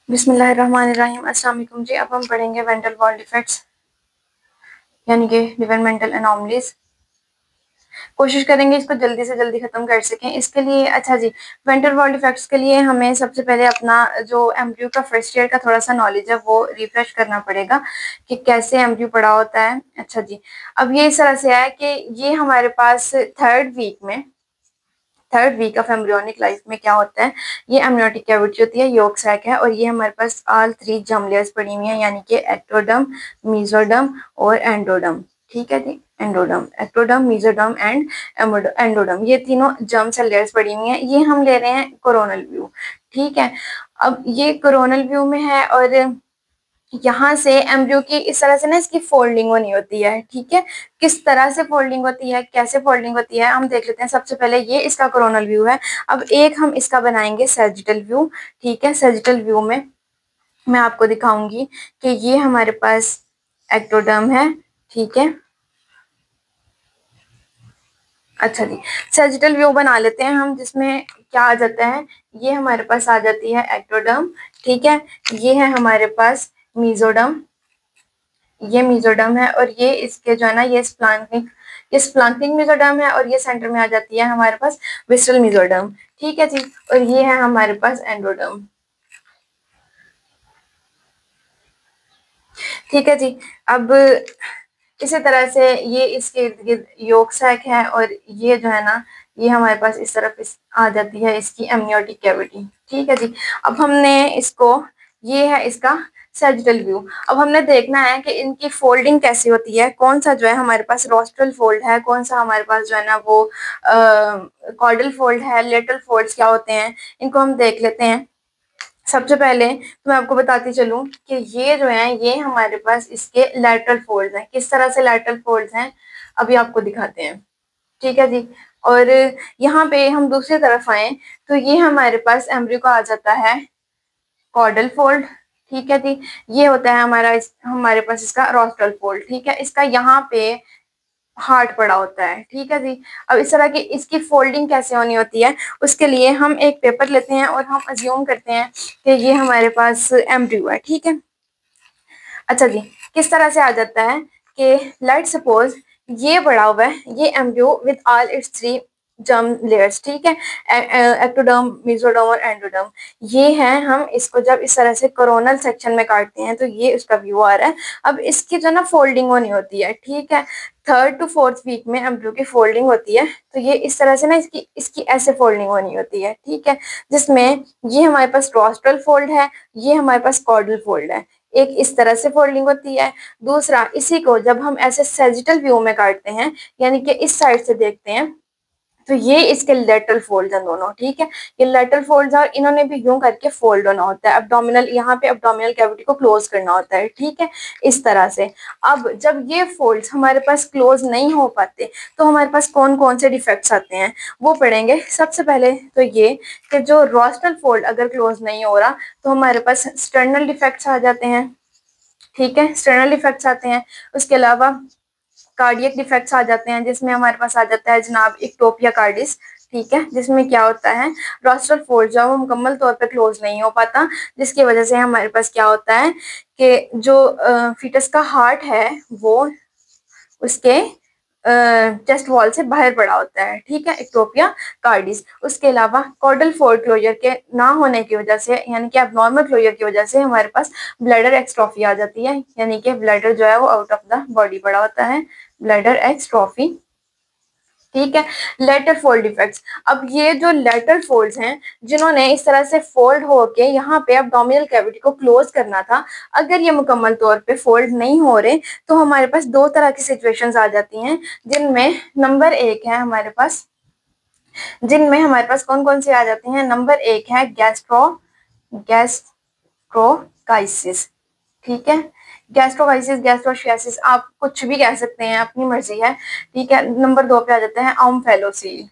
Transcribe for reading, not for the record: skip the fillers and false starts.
बिस्मिल्लाहिर्रहमानिर्रहीम। अस्सलाम वालेकुम जी। अब हम पढ़ेंगे वेंट्रल वॉल डिफेक्ट्स यानी कि डेवलपमेंटल एनॉमलीज। कोशिश करेंगे इसको जल्दी से जल्दी खत्म कर सकें। इसके लिए अच्छा जी, वेंट्रल वॉल डिफेक्ट्स के लिए हमें सबसे पहले अपना जो एमब्रियो का फर्स्ट ईयर का थोड़ा सा नॉलेज है वो रिफ्रेश करना पड़ेगा कि कैसे एमब्रियो पढ़ा होता है। अच्छा जी, अब ये इस तरह से है कि ये हमारे पास third week of embryonic life में क्या होता है, ये एमनियोटिक कैविटी होती है, यॉर्क सैक है, और ये हमारे पास ऑल 3 जर्म लेयर्स पड़ी हुई हैं यानी कि एक्टोडर्म, मेसोडर्म और एंडोडर्म। ठीक है जी, endoderm, ectoderm, mesoderm and endoderm, ये तीनों जर्म सेल लेयर्स पड़ी हुई हैं। ये हम ले रहे हैं कोरोनल व्यू। ठीक है, अब ये कोरोनल व्यू में है और यहाँ से एम्ब्रियो की इस तरह से ना इसकी फोल्डिंग होनी होती है। ठीक है, किस तरह से फोल्डिंग होती है, कैसे फोल्डिंग होती है, हम देख लेते हैं। सबसे पहले ये इसका कोरोनल व्यू है। अब एक हम इसका बनाएंगे सैजिटल व्यू। ठीक है, सैजिटल व्यू में मैं आपको दिखाऊंगी कि ये हमारे पास एक्टोडर्म है। ठीक है, अच्छा जी, सैजिटल व्यू बना लेते हैं हम, जिसमें क्या आ जाता है, ये हमारे पास आ जाती है एक्टोडर्म। ठीक है, ये है हमारे पास मीजोडर्म, ये मीजोडर्म है, और ये इसके जो है ना ये स्प्लांकिंग मीजोडर्म है, और ये सेंटर में आ जाती है हमारे पास विस्ट्रल मीजोडर्म। ठीक है जी, और ये है हमारे पास एंडोडर्म। ठीक है जी, अब इसी तरह से ये इसके इर्द गिर्द यॉर्क सैक है, और ये जो है ना ये हमारे पास इस तरफ आ जाती है इसकी एमनियोटिक कैविटी। ठीक है जी, अब हमने इसको, ये है इसका सैजिटल व्यू। अब हमने देखना है कि इनकी फोल्डिंग कैसी होती है, कौन सा जो है हमारे पास रोस्ट्रल फोल्ड है, कौन सा हमारे पास जो है ना वो कॉर्डल फोल्ड है, लेटरल फोल्ड्स क्या होते हैं, इनको हम देख लेते हैं। सबसे पहले तो मैं आपको बताती चलूं कि ये जो है ये हमारे पास इसके लैटरल फोल्ड्स हैं। किस तरह से लैटरल फोल्ड्स हैं अभी आपको दिखाते हैं। ठीक है जी, और यहाँ पे हम दूसरी तरफ आए तो ये हमारे पास एम्ब्रियो का आ जाता है कॉर्डल फोल्ड। ठीक है जी, ये होता है हमारे पास इसका रोस्ट्रल फोल्ड। ठीक है, इसका यहाँ पे हार्ट पड़ा होता है। ठीक है जी, अब इस तरह की इसकी फोल्डिंग कैसे होनी होती है, उसके लिए हम एक पेपर लेते हैं और हम अज्यूम करते हैं कि ये हमारे पास एम्ब्रियो है। ठीक है, अच्छा जी, किस तरह से आ जाता है कि लेट सपोज ये पड़ा हुआ है, ये embryo with all it's 3 germ layers. ठीक है, एक्टोडर्म, मेसोडर्म और एंडोडर्म, ये हैं। हम इसको जब इस तरह से कोरोनल सेक्शन में काटते हैं तो ये उसका व्यू आ रहा है। अब इसकी जो ना फोल्डिंग होनी होती है। ठीक है, 3rd to 4th वीक में एम्ब्रियो की फोल्डिंग होती है, तो ये इस तरह से ना इसकी इसकी ऐसे फोल्डिंग होनी होती है। ठीक है, जिसमें ये हमारे पास रोस्ट्रल फोल्ड है, ये हमारे पास कॉर्डल फोल्ड है। एक इस तरह से फोल्डिंग होती है, दूसरा इसी को जब हम ऐसे सैजिटल व्यू में काटते हैं यानी कि इस साइड से देखते हैं तो ये इसके लेटरल फोल्ड हैं दोनों। ठीक है, ये लेटरल फोल्ड्स और इन्होंने भी यूं करके फोल्ड होना होता है, एब्डोमिनल, यहाँ पे एब्डोमिनल कैविटी को क्लोज करना होता है। ठीक है, इस तरह से। अब जब ये फोल्ड्स हमारे पास क्लोज नहीं हो पाते तो हमारे पास कौन कौन से डिफेक्ट्स आते हैं वो पढ़ेंगे। सबसे पहले तो ये कि जो रोस्ट्रल फोल्ड अगर क्लोज नहीं हो रहा तो हमारे पास स्टर्नल डिफेक्ट्स आ जाते हैं। ठीक है, स्टर्नल डिफेक्ट्स आते हैं। उसके अलावा कार्डियक डिफेक्ट्स आ जाते हैं, जिसमें हमारे पास आ जाता है जनाब इक्टोपिया कार्डिस। ठीक है, जिसमें क्या होता है, रोस्ट्रल फोल्ड जो है वो मुकम्मल तौर पे क्लोज नहीं हो पाता, जिसकी वजह से हमारे पास क्या होता है कि जो फीटस का हार्ट है वो उसके चेस्ट वॉल से बाहर पड़ा होता है। ठीक है, इक्टोपिया कार्डिस। उसके अलावा कॉर्डल फोल्ड क्लोजर के ना होने की वजह से यानी कि एब्नॉर्मल क्लोजर की वजह से हमारे पास ब्लैडर एक्सट्रॉफी आ जाती है, यानी कि ब्लैडर जो है वो आउट ऑफ द बॉडी पड़ा होता है, ब्लैडर एक्सट्रॉफी। ठीक है, लेटर फोल्ड डिफेक्ट्स। अब ये जो लेटर फोल्ड्स हैं जिन्होंने इस तरह से फोल्ड होके यहाँ पे एब्डोमिनल कैविटी को क्लोज करना था, अगर ये मुकम्मल तौर पे फोल्ड नहीं हो रहे तो हमारे पास दो तरह की सिचुएशंस आ जाती हैं, जिनमें नंबर 1 है हमारे पास, जिनमें हमारे पास कौन कौन से आ जाते हैं। नंबर 1 है गैस्ट्रोकाइसिस। ठीक है, गैस्ट्रोकाइसिस, गैस्ट्रोशियासिस, आप कुछ भी कह सकते हैं, अपनी मर्जी है। ठीक है, नंबर 2 पे आ जाता है ऑम्फेलोसील।